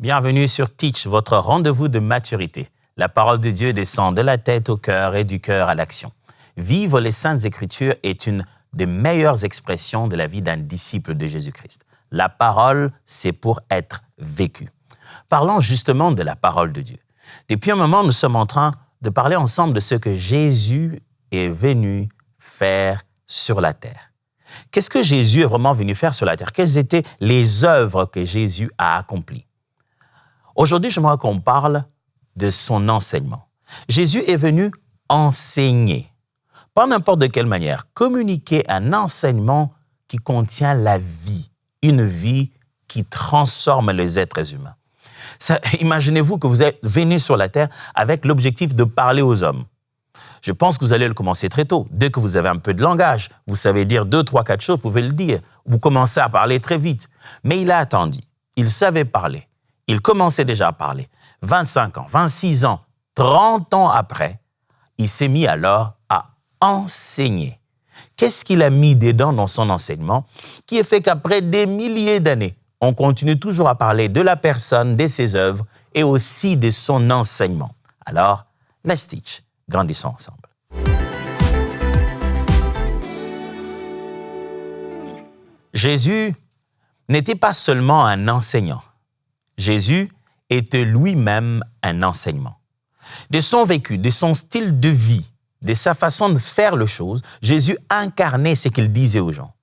Bienvenue sur Teach, votre rendez-vous de maturité. La parole de Dieu descend de la tête au cœur et du cœur à l'action. Vivre les Saintes Écritures est une des meilleures expressions de la vie d'un disciple de Jésus-Christ. La parole, c'est pour être vécue. Parlons justement de la parole de Dieu. Depuis un moment, nous sommes en train de parler ensemble de ce que Jésus est venu faire sur la terre. Qu'est-ce que Jésus est vraiment venu faire sur la terre? Quelles étaient les œuvres que Jésus a accomplies? Aujourd'hui, j'aimerais qu'on parle de son enseignement. Jésus est venu enseigner, pas n'importe de quelle manière, communiquer un enseignement qui contient la vie, une vie qui transforme les êtres humains. Imaginez-vous que vous êtes venu sur la terre avec l'objectif de parler aux hommes. Je pense que vous allez le commencer très tôt. Dès que vous avez un peu de langage, vous savez dire 2, 3, 4 choses, vous pouvez le dire. Vous commencez à parler très vite. Mais il a attendu. Il savait parler. Il commençait déjà à parler. 25 ans, 26 ans, 30 ans après, il s'est mis alors à enseigner. Qu'est-ce qu'il a mis dedans dans son enseignement qui a fait qu'après des milliers d'années, on continue toujours à parler de la personne, de ses œuvres et aussi de son enseignement. Alors, let's teach. Grandissons ensemble. Jésus n'était pas seulement un enseignant. Jésus était lui-même un enseignement. De son vécu, de son style de vie, de sa façon de faire les choses, Jésus incarnait ce qu'il disait aux gens.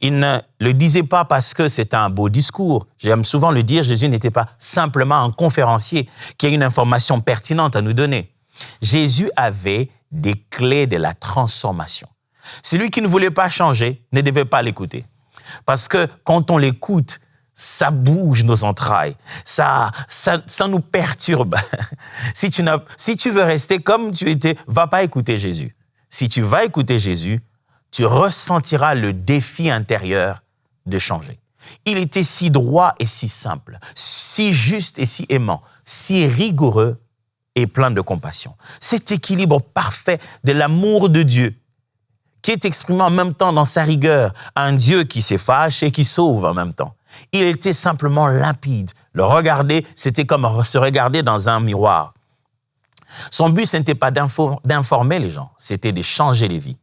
Il ne le disait pas parce que c'était un beau discours. J'aime souvent le dire, Jésus n'était pas simplement un conférencier qui a une information pertinente à nous donner. Jésus avait des clés de la transformation. Celui qui ne voulait pas changer ne devait pas l'écouter. Parce que quand on l'écoute, ça bouge nos entrailles, ça nous perturbe. Si tu veux rester comme tu étais, va pas écouter Jésus. Si tu vas écouter Jésus, tu ressentiras le défi intérieur de changer. Il était si droit et si simple, si juste et si aimant, si rigoureux et plein de compassion. Cet équilibre parfait de l'amour de Dieu qui est exprimé en même temps dans sa rigueur, un Dieu qui s'efface et qui sauve en même temps. Il était simplement limpide. Le regarder, c'était comme se regarder dans un miroir. Son but, ce n'était pas d'informer les gens, c'était de changer les vies.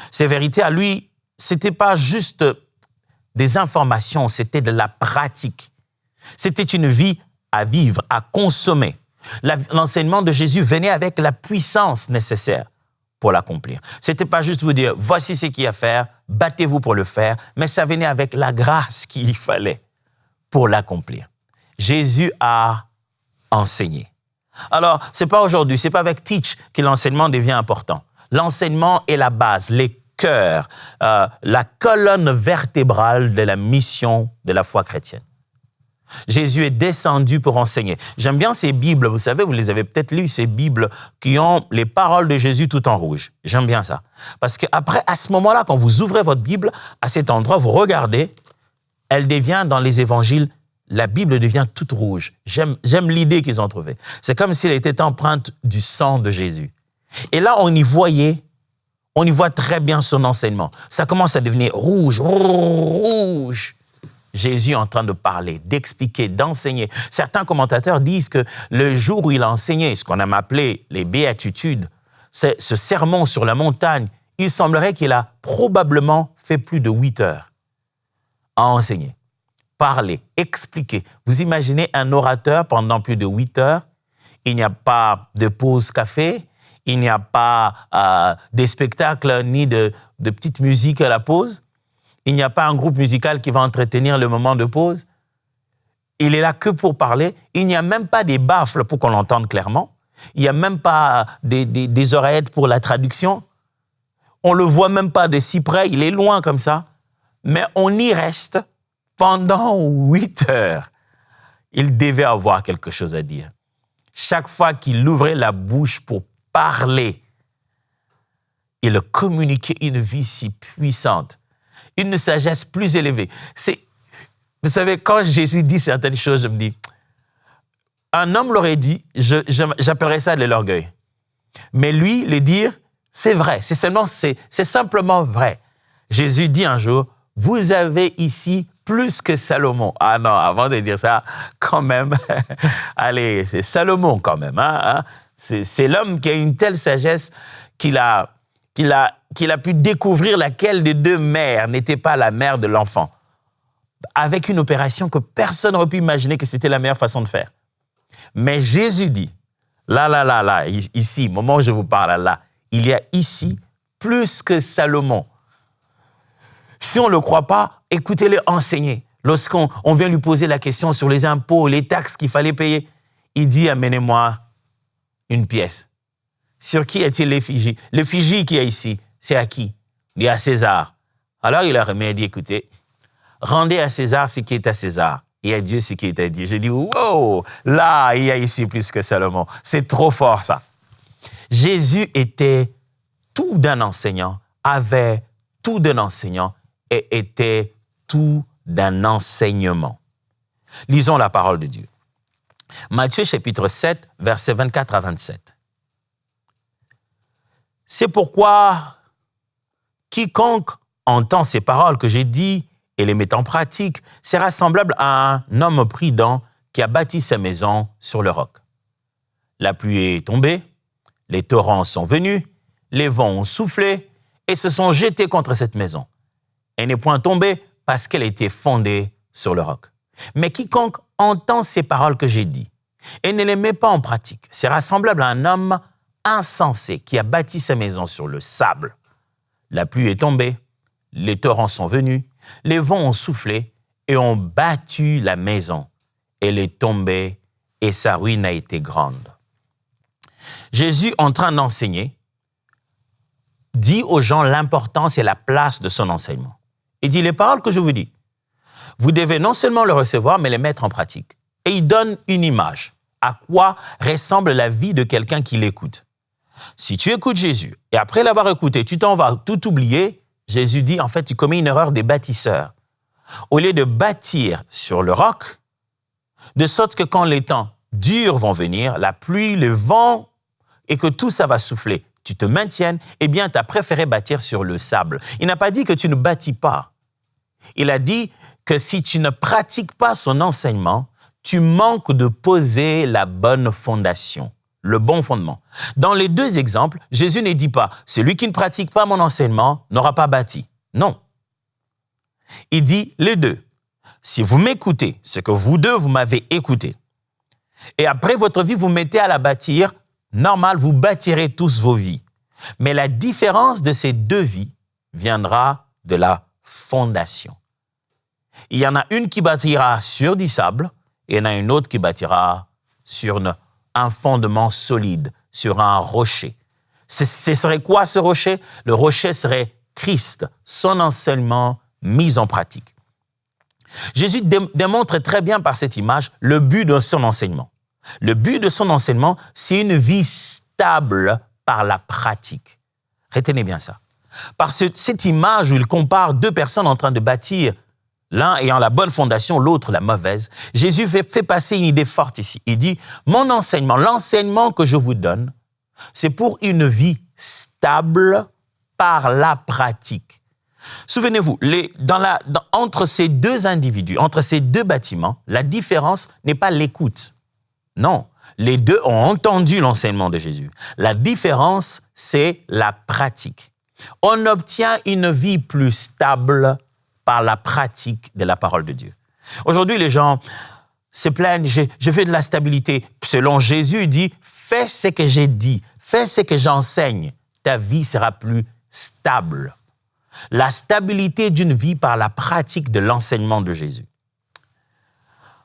Ces vérités à lui, ce n'était pas juste des informations, c'était de la pratique. C'était une vie à vivre, à consommer. L'enseignement de Jésus venait avec la puissance nécessaire pour l'accomplir. Ce n'était pas juste vous dire, voici ce qu'il y a à faire, battez-vous pour le faire, mais ça venait avec la grâce qu'il fallait pour l'accomplir. Jésus a enseigné. Alors, ce n'est pas aujourd'hui, ce n'est pas avec Teach que l'enseignement devient important. L'enseignement est la base, les cœurs, la colonne vertébrale de la mission de la foi chrétienne. Jésus est descendu pour enseigner. J'aime bien ces Bibles, vous savez, vous les avez peut-être lues, ces Bibles qui ont les paroles de Jésus tout en rouge. J'aime bien ça. Parce qu'après, à ce moment-là, quand vous ouvrez votre Bible, à cet endroit, vous regardez, elle devient dans les évangiles, la Bible devient toute rouge. J'aime l'idée qu'ils ont trouvée. C'est comme si elle était empreinte du sang de Jésus. Et là, on y voit très bien son enseignement. Ça commence à devenir rouge, rouge. Jésus est en train de parler, d'expliquer, d'enseigner. Certains commentateurs disent que le jour où il a enseigné, ce qu'on a appelé les béatitudes, ce sermon sur la montagne, il semblerait qu'il a probablement fait plus de 8 heures à enseigner, parler, expliquer. Vous imaginez un orateur pendant plus de 8 heures, il n'y a pas de pause café, il n'y a pas des spectacles ni de petites musiques à la pause. Il n'y a pas un groupe musical qui va entretenir le moment de pause. Il est là que pour parler. Il n'y a même pas des baffles pour qu'on l'entende clairement. Il n'y a même pas des oreillettes pour la traduction. On ne le voit même pas de si près. Il est loin comme ça. Mais on y reste pendant 8 heures. Il devait avoir quelque chose à dire. Chaque fois qu'il ouvrait la bouche pour parler, il communiquait une vie si puissante. Une sagesse plus élevée. Vous savez, quand Jésus dit certaines choses, je me dis, un homme l'aurait dit, j'appellerais ça de l'orgueil. Mais lui, le dire, c'est vrai, c'est simplement vrai. Jésus dit un jour, vous avez ici plus que Salomon. Ah non, avant de dire ça, quand même, allez, c'est Salomon quand même. C'est l'homme qui a une telle sagesse qu'il a pu découvrir laquelle des deux mères n'était pas la mère de l'enfant, avec une opération que personne n'aurait pu imaginer que c'était la meilleure façon de faire. Mais Jésus dit, là, ici, au moment où je vous parle, là, il y a ici plus que Salomon. Si on ne le croit pas, écoutez-le enseigner. Lorsqu'on vient lui poser la question sur les impôts, les taxes qu'il fallait payer, il dit, amenez-moi une pièce. Sur qui est-il l'effigie? L'effigie qui est ici, c'est à qui? Il dit à César. Alors il a remis et dit, écoutez, rendez à César ce qui est à César et à Dieu ce qui est à Dieu. Je dis, wow, là, il y a ici plus que Salomon. C'est trop fort, ça. Jésus était tout d'un enseignant, avait tout d'un enseignant et était tout d'un enseignement. Lisons la parole de Dieu. Matthieu chapitre 7, versets 24 à 27. C'est pourquoi quiconque entend ces paroles que j'ai dites et les met en pratique sera semblable à un homme prudent qui a bâti sa maison sur le roc. La pluie est tombée, les torrents sont venus, les vents ont soufflé et se sont jetés contre cette maison. Elle n'est point tombée parce qu'elle était fondée sur le roc. Mais quiconque entend ces paroles que j'ai dites et ne les met pas en pratique sera semblable à un homme insensé qui a bâti sa maison sur le sable. La pluie est tombée, les torrents sont venus, les vents ont soufflé et ont battu la maison. Elle est tombée et sa ruine a été grande. Jésus, en train d'enseigner, dit aux gens l'importance et la place de son enseignement. Il dit, les paroles que je vous dis, vous devez non seulement les recevoir, mais les mettre en pratique. Et il donne une image. À quoi ressemble la vie de quelqu'un qui l'écoute? Si tu écoutes Jésus et après l'avoir écouté, tu t'en vas tout oublier, Jésus dit, en fait, tu commets une erreur des bâtisseurs. Au lieu de bâtir sur le roc, de sorte que quand les temps durs vont venir, la pluie, le vent, et que tout ça va souffler, tu te maintiennes, eh bien, tu as préféré bâtir sur le sable. Il n'a pas dit que tu ne bâtis pas. Il a dit que si tu ne pratiques pas son enseignement, tu manques de poser la bonne fondation, le bon fondement. Dans les deux exemples, Jésus ne dit pas « celui qui ne pratique pas mon enseignement n'aura pas bâti ». Non. Il dit les deux. Si vous m'écoutez, ce que vous deux, vous m'avez écouté, et après votre vie, vous mettez à la bâtir, normal, vous bâtirez tous vos vies. Mais la différence de ces deux vies viendra de la fondation. Il y en a une qui bâtira sur du sable et il y en a une autre qui bâtira sur un fondement solide, sur un rocher. Ce serait quoi ce rocher? Le rocher serait Christ, son enseignement mis en pratique. Jésus démontre très bien par cette image le but de son enseignement. Le but de son enseignement, c'est une vie stable par la pratique. Retenez bien ça. Par cette image où il compare deux personnes en train de bâtir, l'un ayant la bonne fondation, l'autre la mauvaise, Jésus fait passer une idée forte ici. Il dit, mon enseignement, l'enseignement que je vous donne, c'est pour une vie stable par la pratique. Souvenez-vous, entre ces deux individus, entre ces deux bâtiments, la différence n'est pas l'écoute. Non, les deux ont entendu l'enseignement de Jésus. La différence, c'est la pratique. On obtient une vie plus stable par la pratique de la parole de Dieu. Aujourd'hui, les gens se plaignent, je veux de la stabilité. Selon Jésus, il dit, fais ce que j'ai dit, fais ce que j'enseigne, ta vie sera plus stable. La stabilité d'une vie par la pratique de l'enseignement de Jésus.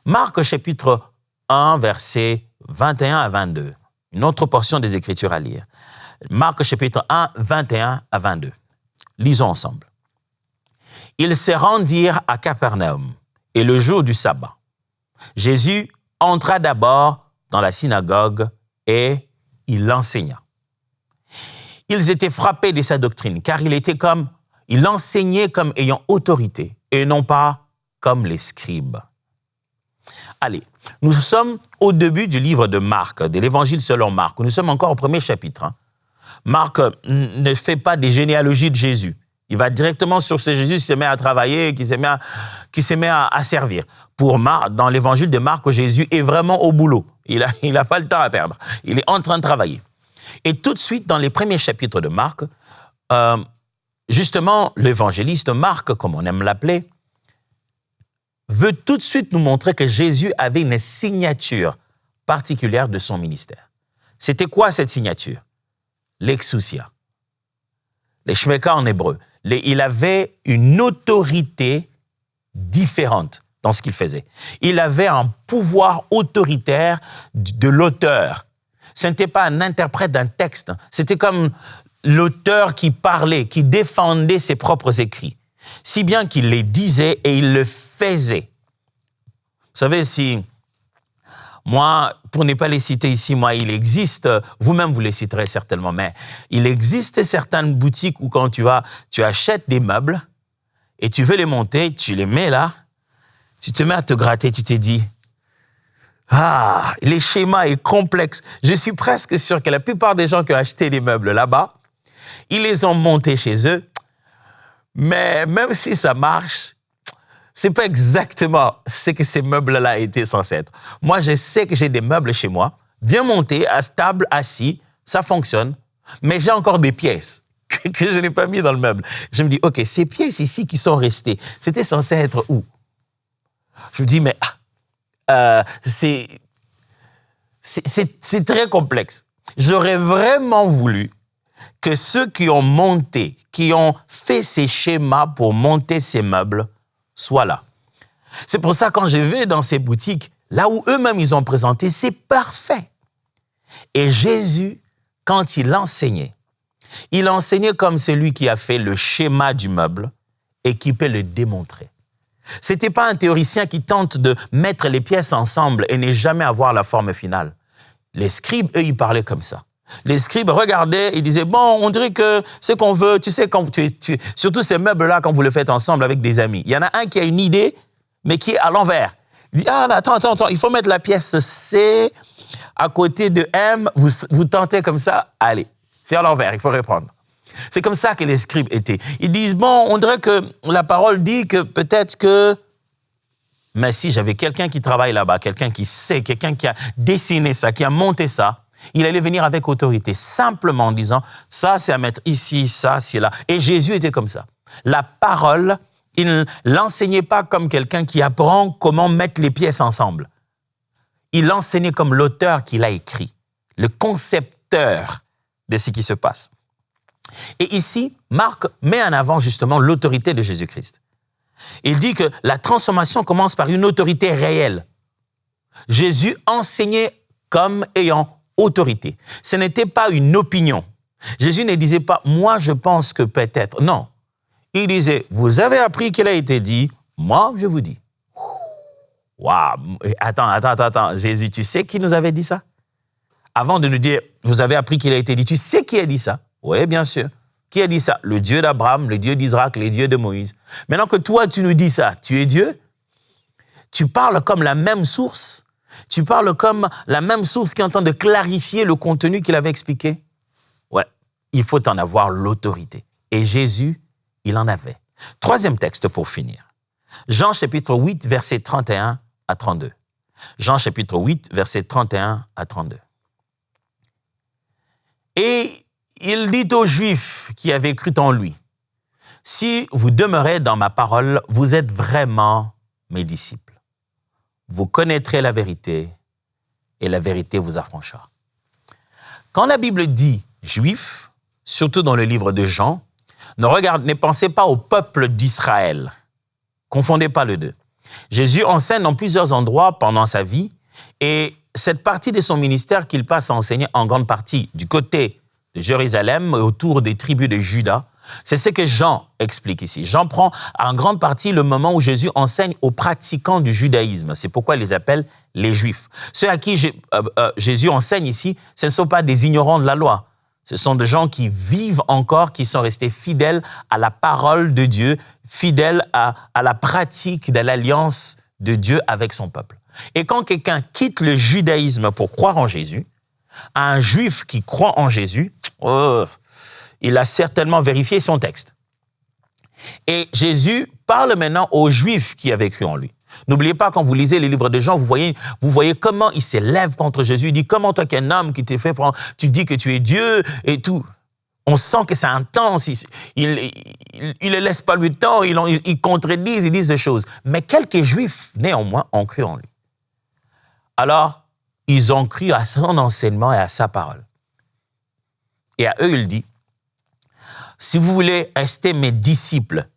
Marc chapitre 1, versets 21 à 22. Une autre portion des Écritures à lire. Marc chapitre 1, 21 à 22. Lisons ensemble. Ils se rendirent à Capernaum et le jour du sabbat, Jésus entra d'abord dans la synagogue et il enseigna. Ils étaient frappés de sa doctrine car il enseignait comme ayant autorité et non pas comme les scribes. Allez, nous sommes au début du livre de Marc, de l'évangile selon Marc. Nous sommes encore au premier chapitre. Marc ne fait pas des généalogies de Jésus. Il va directement sur ce Jésus qui se met à travailler, qui se met à servir. Pour Marc, dans l'évangile de Marc, Jésus est vraiment au boulot. Il a pas le temps à perdre. Il est en train de travailler. Et tout de suite, dans les premiers chapitres de Marc, justement, l'évangéliste Marc, comme on aime l'appeler, veut tout de suite nous montrer que Jésus avait une signature particulière de son ministère. C'était quoi cette signature? L'exousia. Les shmeka en hébreu. Il avait une autorité différente dans ce qu'il faisait. Il avait un pouvoir autoritaire de l'auteur. Ce n'était pas un interprète d'un texte. C'était comme l'auteur qui parlait, qui défendait ses propres écrits. Si bien qu'il les disait et il le faisait. Vous savez, si moi, pour ne pas les citer ici, moi, il existe, vous-même vous les citerez certainement, mais il existe certaines boutiques où quand tu achètes des meubles et tu veux les monter, tu les mets là, tu te mets à te gratter, tu te dis, ah, les schémas est complexe. Je suis presque sûr que la plupart des gens qui ont acheté des meubles là-bas, ils les ont montés chez eux, mais même si ça marche, c'est pas exactement ce que ces meubles-là étaient censés être. Moi, je sais que j'ai des meubles chez moi, bien montés, stable, assis, ça fonctionne, mais j'ai encore des pièces que je n'ai pas mis dans le meuble. Je me dis, OK, ces pièces ici qui sont restées, c'était censé être où? Je me dis, mais c'est très complexe. J'aurais vraiment voulu que ceux qui ont monté, qui ont fait ces schémas pour monter ces meubles, soient là. C'est pour ça, quand je vais dans ces boutiques, là où eux-mêmes ils ont présenté, c'est parfait. Et Jésus, quand il enseignait comme celui qui a fait le schéma du meuble et qui peut le démontrer. C'était pas un théoricien qui tente de mettre les pièces ensemble et ne jamais avoir la forme finale. Les scribes, eux, ils parlaient comme ça. Les scribes regardaient et disaient, bon, on dirait que ce qu'on veut, tu sais, quand surtout ces meubles-là, quand vous le faites ensemble avec des amis, il y en a un qui a une idée, mais qui est à l'envers. Il dit, ah, attends, il faut mettre la pièce C à côté de M, vous tentez comme ça, allez, c'est à l'envers, il faut reprendre. C'est comme ça que les scribes étaient. Ils disent, bon, on dirait que la parole dit que peut-être que... Mais si j'avais quelqu'un qui travaille là-bas, quelqu'un qui sait, quelqu'un qui a dessiné ça, qui a monté ça, il allait venir avec autorité, simplement en disant, ça c'est à mettre ici, ça c'est là. Et Jésus était comme ça. La parole, il ne l'enseignait pas comme quelqu'un qui apprend comment mettre les pièces ensemble. Il l'enseignait comme l'auteur qui l'a écrit, le concepteur de ce qui se passe. Et ici, Marc met en avant justement l'autorité de Jésus-Christ. Il dit que la transformation commence par une autorité réelle. Jésus enseignait comme ayant autorité. Ce n'était pas une opinion. Jésus ne disait pas « moi je pense que peut-être ». Non. Il disait « vous avez appris qu'il a été dit, moi je vous dis ». Waouh. Attends. Jésus, tu sais qui nous avait dit ça? Avant de nous dire « vous avez appris qu'il a été dit », tu sais qui a dit ça? Oui, bien sûr. Qui a dit ça? Le Dieu d'Abraham, le Dieu d'Isaac, le Dieu de Moïse. Maintenant que toi, tu nous dis ça, tu es Dieu, tu parles comme la même source, tu parles comme la même source qui est en train de clarifier le contenu qu'il avait expliqué. Ouais, il faut en avoir l'autorité. Et Jésus, il en avait. Troisième texte pour finir. Jean chapitre 8, versets 31 à 32. Jean chapitre 8, versets 31 à 32. Et il dit aux Juifs qui avaient cru en lui, « Si vous demeurez dans ma parole, vous êtes vraiment mes disciples. Vous connaîtrez la vérité et la vérité vous affranchira. » Quand la Bible dit « Juifs », surtout dans le livre de Jean, ne pensez pas au peuple d'Israël. Confondez pas les deux. Jésus enseigne dans plusieurs endroits pendant sa vie et cette partie de son ministère qu'il passe à enseigner en grande partie du côté de Jérusalem et autour des tribus de Juda, c'est ce que Jean explique ici. Jean prend en grande partie le moment où Jésus enseigne aux pratiquants du judaïsme. C'est pourquoi il les appelle les Juifs. Ceux à qui Jésus enseigne ici, ce ne sont pas des ignorants de la loi. Ce sont des gens qui vivent encore, qui sont restés fidèles à la parole de Dieu, fidèles à la pratique de l'alliance de Dieu avec son peuple. Et quand quelqu'un quitte le judaïsme pour croire en Jésus, un juif qui croit en Jésus, il a certainement vérifié son texte. Et Jésus parle maintenant aux Juifs qui avaient cru en lui. N'oubliez pas, quand vous lisez les livres de Jean, vous voyez comment il s'élève contre Jésus. Il dit, comment toi qu'un homme qui t'est fait, tu dis que tu es Dieu et tout. On sent que c'est intense. Il ne laisse pas lui le temps. Ils contredisent, ils disent des choses. Mais quelques Juifs, néanmoins, ont cru en lui. Alors, ils ont cru à son enseignement et à sa parole. Et à eux, il dit, si vous voulez rester mes disciples,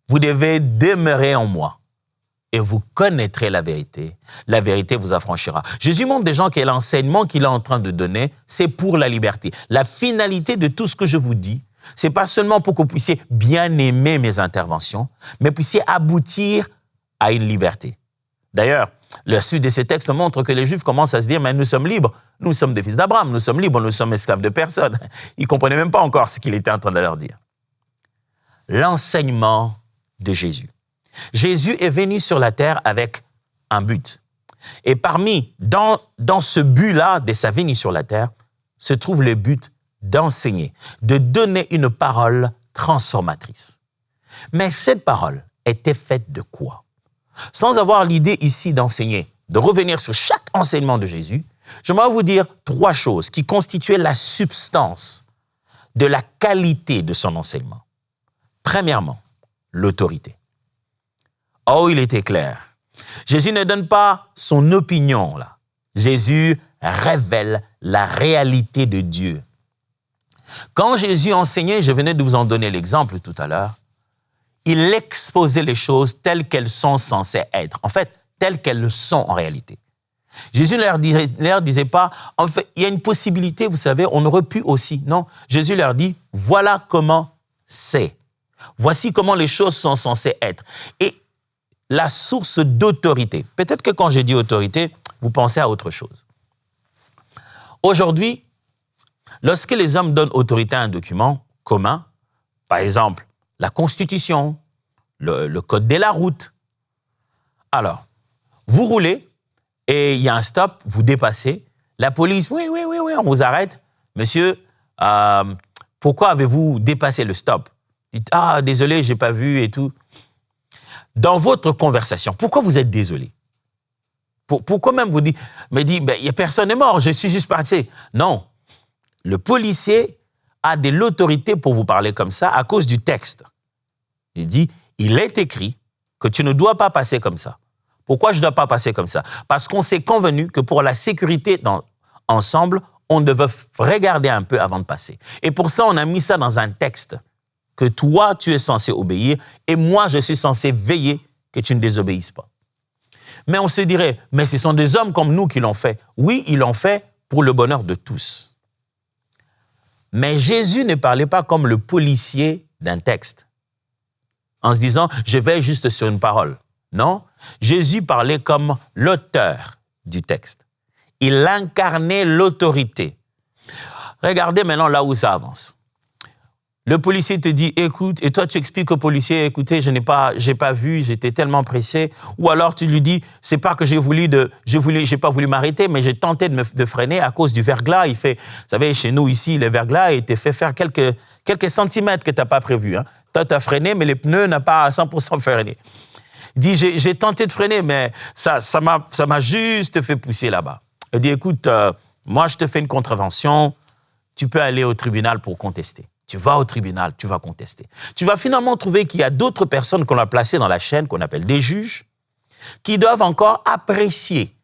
vous devez demeurer en moi et vous connaîtrez la vérité. La vérité vous affranchira. Jésus montre des gens que l'enseignement qu'il est en train de donner, c'est pour la liberté. La finalité de tout ce que je vous dis, c'est pas seulement pour que vous puissiez bien aimer mes interventions, mais puissiez aboutir à une liberté. D'ailleurs, la suite de ces textes montre que les Juifs commencent à se dire, mais nous sommes libres, nous sommes des fils d'Abraham, nous sommes libres, nous sommes esclaves de personne. Ils ne comprenaient même pas encore ce qu'il était en train de leur dire. L'enseignement de Jésus. Jésus est venu sur la terre avec un but. Et dans ce but-là de sa venue sur la terre, se trouve le but d'enseigner, de donner une parole transformatrice. Mais cette parole était faite de quoi? Sans avoir l'idée ici d'enseigner, de revenir sur chaque enseignement de Jésus, j'aimerais vous dire 3 choses qui constituaient la substance de la qualité de son enseignement. Premièrement, l'autorité. Oh, il était clair. Jésus ne donne pas son opinion, là. Jésus révèle la réalité de Dieu. Quand Jésus enseignait, je venais de vous en donner l'exemple tout à l'heure, il exposait les choses telles qu'elles sont censées être. En fait, telles qu'elles le sont en réalité. Jésus ne leur disait pas, en fait, il y a une possibilité, vous savez, on aurait pu aussi. Non, Jésus leur dit, voilà comment c'est. Voici comment les choses sont censées être. Et la source d'autorité. Peut-être que quand je dis autorité, vous pensez à autre chose. Aujourd'hui, lorsque les hommes donnent autorité à un document commun, par exemple, la Constitution, le code de la route. Alors, vous roulez et il y a un stop, vous dépassez. La police, oui, on vous arrête. Monsieur, pourquoi avez-vous dépassé le stop? Dites, désolé, je n'ai pas vu et tout. Dans votre conversation, pourquoi vous êtes désolé? Pourquoi même vous dites, il y a personne n'est mort, je suis juste parti. Non, le policier a de l'autorité pour vous parler comme ça à cause du texte. Il dit, il est écrit que tu ne dois pas passer comme ça. Pourquoi je ne dois pas passer comme ça? Parce qu'on s'est convenu que pour la sécurité ensemble, on devait regarder un peu avant de passer. Et pour ça, on a mis ça dans un texte que toi, tu es censé obéir et moi, je suis censé veiller que tu ne désobéisses pas. Mais on se dirait, mais ce sont des hommes comme nous qui l'ont fait. Oui, ils l'ont fait pour le bonheur de tous. Mais Jésus ne parlait pas comme le policier d'un texte, en se disant, je vais juste sur une parole. Non, Jésus parlait comme l'auteur du texte. Il incarnait l'autorité. Regardez maintenant là où ça avance. Le policier te dit, écoute, et toi tu expliques au policier, écoutez, j'ai pas vu, j'étais tellement pressé. Ou alors tu lui dis, c'est pas que j'ai pas voulu m'arrêter, mais j'ai tenté de freiner à cause du verglas. Il fait, vous savez, chez nous ici, le verglas, il te fait faire quelques centimètres que t'as pas prévu. Hein. Toi, t'as freiné, mais les pneus n'ont pas à 100% freiné. Il dit, j'ai tenté de freiner, mais ça m'a juste fait pousser là-bas. Il dit, écoute, moi je te fais une contravention, tu peux aller au tribunal pour contester. Tu vas au tribunal, tu vas contester. Tu vas finalement trouver qu'il y a d'autres personnes qu'on a placées dans la chaîne, qu'on appelle des juges, qui doivent encore apprécier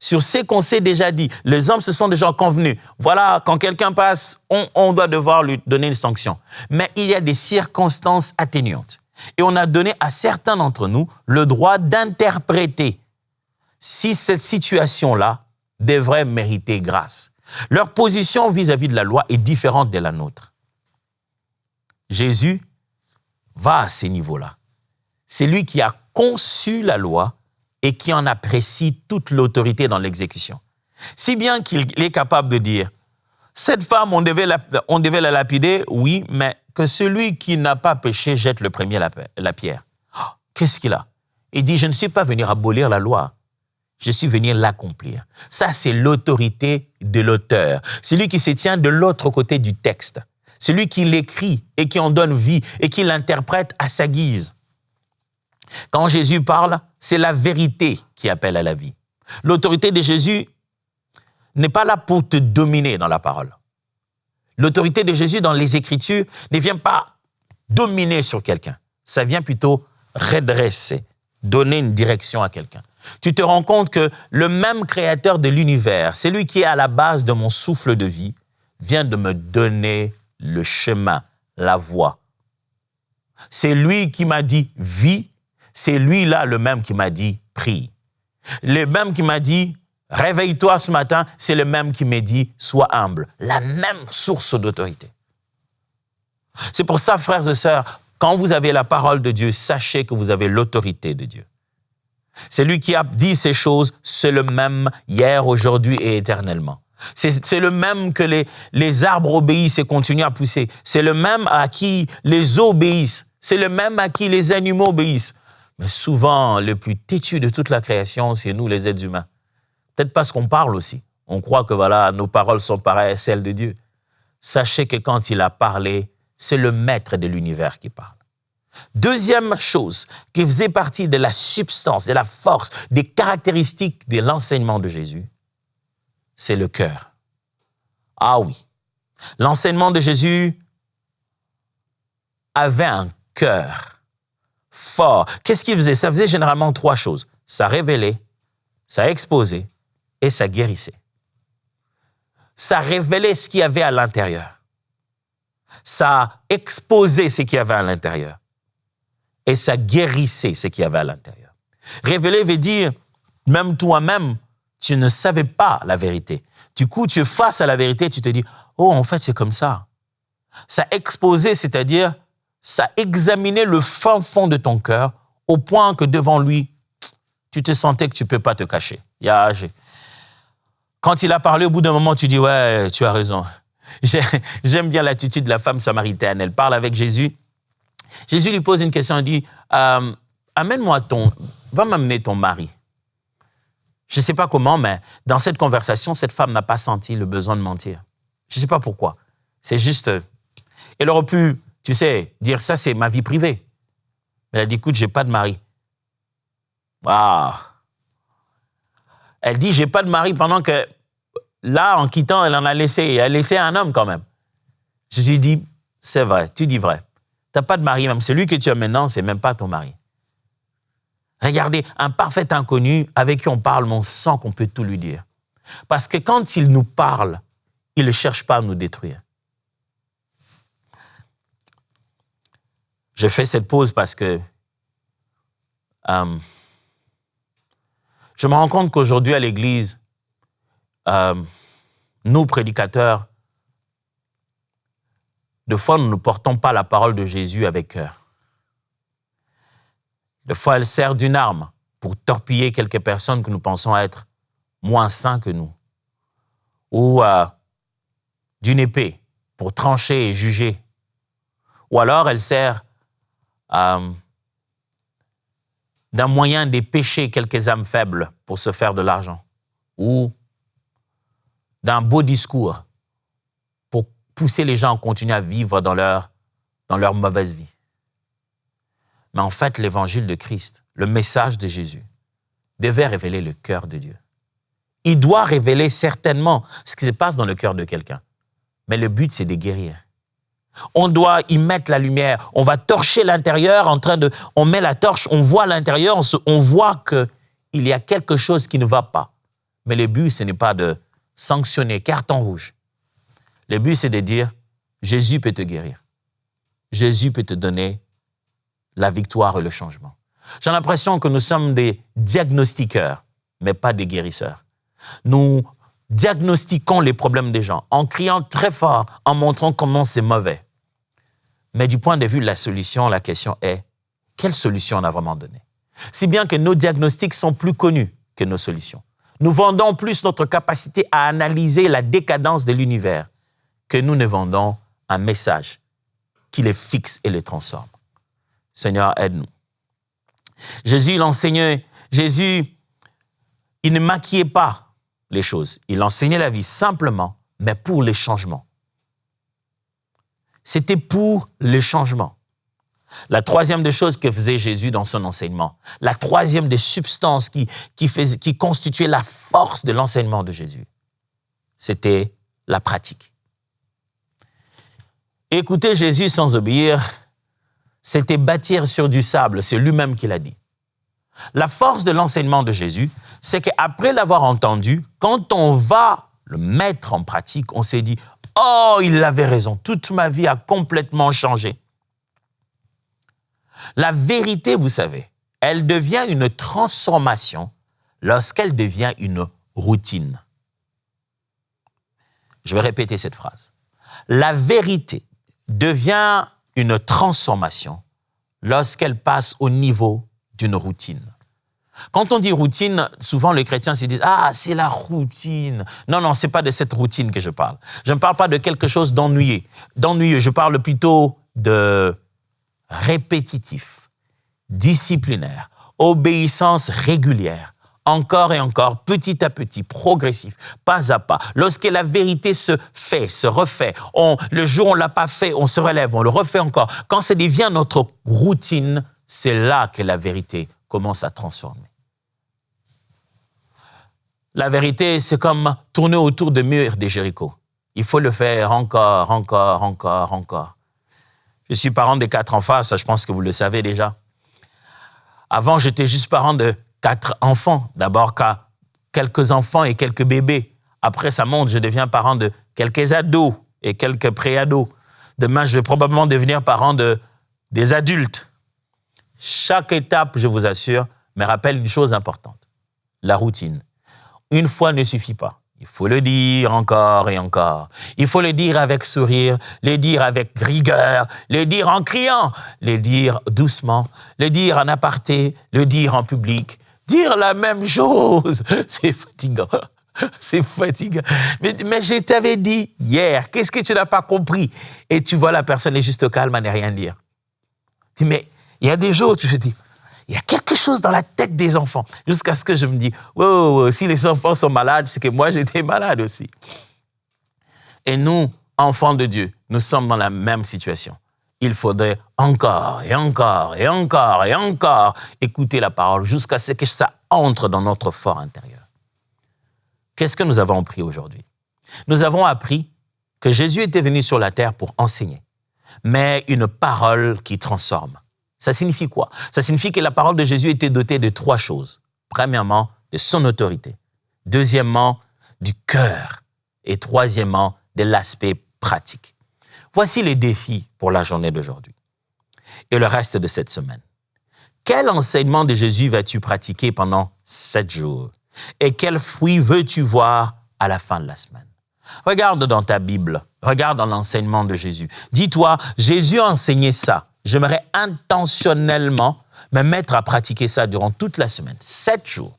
sur ce qu'on s'est déjà dit. Les hommes se sont déjà convenus. Voilà, quand quelqu'un passe, on doit devoir lui donner une sanction. Mais il y a des circonstances atténuantes. Et on a donné à certains d'entre nous le droit d'interpréter si cette situation-là devrait mériter grâce. Leur position vis-à-vis de la loi est différente de la nôtre. Jésus va à ces niveaux-là. C'est lui qui a conçu la loi et qui en apprécie toute l'autorité dans l'exécution. Si bien qu'il est capable de dire, cette femme, on devait la lapider, oui, mais que celui qui n'a pas péché jette le premier la pierre. Oh, qu'est-ce qu'il a? Il dit, je ne suis pas venu abolir la loi. Je suis venu l'accomplir. Ça, c'est l'autorité de l'auteur. C'est lui qui se tient de l'autre côté du texte. C'est lui qui l'écrit et qui en donne vie et qui l'interprète à sa guise. Quand Jésus parle, c'est la vérité qui appelle à la vie. L'autorité de Jésus n'est pas là pour te dominer dans la parole. L'autorité de Jésus dans les Écritures ne vient pas dominer sur quelqu'un. Ça vient plutôt redresser, donner une direction à quelqu'un. Tu te rends compte que le même créateur de l'univers, c'est lui qui est à la base de mon souffle de vie, vient de me donner le chemin, la voie. C'est lui qui m'a dit « vis », c'est lui-là le même qui m'a dit « prie ». Le même qui m'a dit « réveille-toi ce matin », c'est le même qui m'a dit « sois humble ». La même source d'autorité. C'est pour ça, frères et sœurs, quand vous avez la parole de Dieu, sachez que vous avez l'autorité de Dieu. C'est lui qui a dit ces choses, c'est le même hier, aujourd'hui et éternellement. C'est le même que les arbres obéissent et continuent à pousser. C'est le même à qui les eaux obéissent. C'est le même à qui les animaux obéissent. Mais souvent, le plus têtu de toute la création, c'est nous, les êtres humains. Peut-être parce qu'on parle aussi. On croit que voilà, nos paroles sont pareilles à celles de Dieu. Sachez que quand il a parlé, c'est le maître de l'univers qui parle. Deuxième chose qui faisait partie de la substance, de la force, des caractéristiques de l'enseignement de Jésus, c'est le cœur. Ah oui, l'enseignement de Jésus avait un cœur fort. Qu'est-ce qu'il faisait? Ça faisait généralement trois choses. Ça révélait, ça exposait et ça guérissait. Ça révélait ce qu'il y avait à l'intérieur. Ça exposait ce qu'il y avait à l'intérieur. Et ça guérissait ce qu'il y avait à l'intérieur. Révéler veut dire, même toi-même, tu ne savais pas la vérité. Du coup, tu es face à la vérité, tu te dis, oh, en fait, c'est comme ça. Ça exposait, c'est-à-dire, ça examinait le fin fond de ton cœur au point que devant lui, tu te sentais que tu ne peux pas te cacher. Quand il a parlé, au bout d'un moment, tu dis, ouais, tu as raison. J'aime bien l'attitude de la femme samaritaine. Elle parle avec Jésus. Jésus lui pose une question, il dit, va m'amener ton mari. Je ne sais pas comment, mais dans cette conversation, cette femme n'a pas senti le besoin de mentir. Je ne sais pas pourquoi. C'est juste, elle aurait pu, tu sais, dire ça, c'est ma vie privée. Mais elle a dit, écoute, je n'ai pas de mari. Waouh. Elle dit, je n'ai pas de mari pendant que, là, en quittant, elle en a laissé. Elle a laissé un homme quand même. Jésus dit, c'est vrai, tu dis vrai. Tu n'as pas de mari, même celui que tu as maintenant, ce n'est même pas ton mari. Regardez, un parfait inconnu avec qui on parle, mais on sent qu'on peut tout lui dire. Parce que quand il nous parle, il ne cherche pas à nous détruire. Je fais cette pause parce que je me rends compte qu'aujourd'hui à l'Église, nous, prédicateurs, des fois, nous ne portons pas la parole de Jésus avec cœur. Des fois, elle sert d'une arme pour torpiller quelques personnes que nous pensons être moins saints que nous. Ou d'une épée pour trancher et juger. Ou alors, elle sert d'un moyen de pécher quelques âmes faibles pour se faire de l'argent. Ou d'un beau discours pour pousser les gens à continuer à vivre dans leur mauvaise vie. Mais en fait, l'évangile de Christ, le message de Jésus, devait révéler le cœur de Dieu. Il doit révéler certainement ce qui se passe dans le cœur de quelqu'un. Mais le but, c'est de guérir. On doit y mettre la lumière. On va torcher l'intérieur on met la torche, on voit l'intérieur, on voit qu'il y a quelque chose qui ne va pas. Mais le but, ce n'est pas de sanctionner, carton rouge. Le but, c'est de dire, Jésus peut te guérir. Jésus peut te donner la victoire et le changement. J'ai l'impression que nous sommes des diagnostiqueurs, mais pas des guérisseurs. Nous diagnostiquons les problèmes des gens en criant très fort, en montrant comment c'est mauvais. Mais du point de vue de la solution, la question est, quelle solution on a vraiment donnée? Si bien que nos diagnostics sont plus connus que nos solutions. Nous vendons plus notre capacité à analyser la décadence de l'univers que nous ne vendons un message qui les fixe et les transforme. Seigneur, aide-nous. Jésus, il enseignait. Jésus, il ne maquillait pas les choses. Il enseignait la vie simplement, mais pour les changements. c'était pour le changement. La troisième des choses que faisait Jésus dans son enseignement, la troisième des substances qui constituait la force de l'enseignement de Jésus, c'était la pratique. Écouter Jésus sans obéir, c'était bâtir sur du sable, c'est lui-même qui l'a dit. La force de l'enseignement de Jésus, c'est qu'après l'avoir entendu, quand on va le mettre en pratique, on s'est dit « Oh, il avait raison, toute ma vie a complètement changé. » La vérité, vous savez, elle devient une transformation lorsqu'elle devient une routine. Je vais répéter cette phrase. La vérité devient une transformation lorsqu'elle passe au niveau d'une routine. Quand on dit routine, souvent les chrétiens se disent « Ah, c'est la routine ». Non, ce n'est pas de cette routine que je parle. Je ne parle pas de quelque chose d'ennuyeux. Je parle plutôt de répétitif, disciplinaire, obéissance régulière, encore et encore, petit à petit, progressif, pas à pas. Lorsque la vérité se fait, se refait, le jour où on ne l'a pas fait, on se relève, on le refait encore. Quand ça devient notre routine, c'est là que la vérité commence à transformer. La vérité, c'est comme tourner autour des murs de Jéricho. Il faut le faire encore. Je suis parent de 4 enfants, ça je pense que vous le savez déjà. Avant, j'étais juste parent de 4 enfants. D'abord, quelques enfants et quelques bébés. Après, ça monte, je deviens parent de quelques ados et quelques pré-ados. Demain, je vais probablement devenir parent des adultes. Chaque étape, je vous assure, me rappelle une chose importante. La routine. Une fois ne suffit pas. Il faut le dire encore et encore. Il faut le dire avec sourire, le dire avec rigueur, le dire en criant, le dire doucement, le dire en aparté, le dire en public. Dire la même chose, c'est fatigant. C'est fatigant. Mais je t'avais dit hier, qu'est-ce que tu n'as pas compris? Et tu vois la personne est juste calme à ne rien dire. Tu dis, mais il y a des jours où tu te dis, il y a quelque chose dans la tête des enfants. Jusqu'à ce que je me dis, wow, si les enfants sont malades, c'est que moi, j'étais malade aussi. Et nous, enfants de Dieu, nous sommes dans la même situation. Il faudrait encore écouter la parole jusqu'à ce que ça entre dans notre fort intérieur. Qu'est-ce que nous avons appris aujourd'hui? Nous avons appris que Jésus était venu sur la terre pour enseigner, mais une parole qui transforme. Ça signifie quoi? Ça signifie que la parole de Jésus était dotée de 3 choses. Premièrement, de son autorité. Deuxièmement, du cœur. Et troisièmement, de l'aspect pratique. Voici les défis pour la journée d'aujourd'hui et le reste de cette semaine. Quel enseignement de Jésus vas-tu pratiquer pendant 7 jours? Et quels fruits veux-tu voir à la fin de la semaine? Regarde dans ta Bible, regarde dans l'enseignement de Jésus. Dis-toi, Jésus a enseigné ça. J'aimerais intentionnellement me mettre à pratiquer ça durant toute la semaine, 7 jours.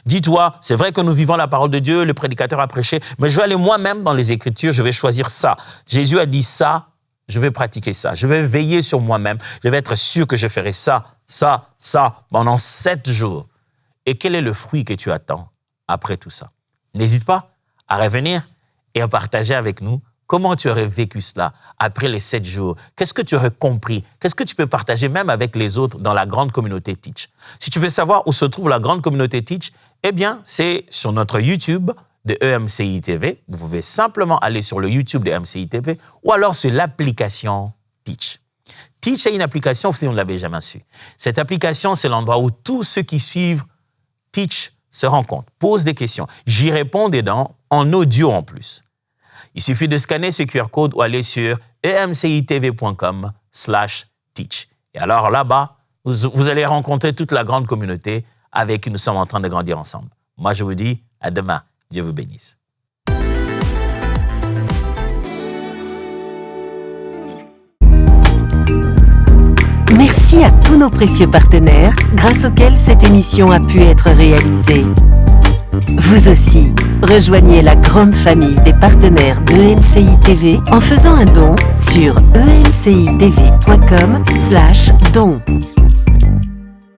Dis-toi, c'est vrai que nous vivons la parole de Dieu, le prédicateur a prêché, mais je vais aller moi-même dans les Écritures, je vais choisir ça. Jésus a dit ça, je vais pratiquer ça. Je vais veiller sur moi-même, je vais être sûr que je ferai ça pendant 7 jours. Et quel est le fruit que tu attends après tout ça? N'hésite pas à revenir et à partager avec nous comment tu aurais vécu cela après les 7 jours. Qu'est-ce que tu aurais compris? Qu'est-ce que tu peux partager même avec les autres dans la grande communauté Teach? Si tu veux savoir où se trouve la grande communauté Teach, eh bien, c'est sur notre YouTube de EMCI TV. Vous pouvez simplement aller sur le YouTube de EMCI TV ou alors sur l'application Teach. Teach est une application, si vous ne l'avez jamais su. Cette application, c'est l'endroit où tous ceux qui suivent Teach se rencontrent, posent des questions. J'y réponds dedans en audio en plus. Il suffit de scanner ce QR code ou aller sur emcitv.com/teach. Et alors là-bas, vous allez rencontrer toute la grande communauté avec qui nous sommes en train de grandir ensemble. Moi, je vous dis à demain. Dieu vous bénisse. Merci à tous nos précieux partenaires grâce auxquels cette émission a pu être réalisée. Vous aussi, rejoignez la grande famille des partenaires de EMCI TV en faisant un don sur emcitv.com/don.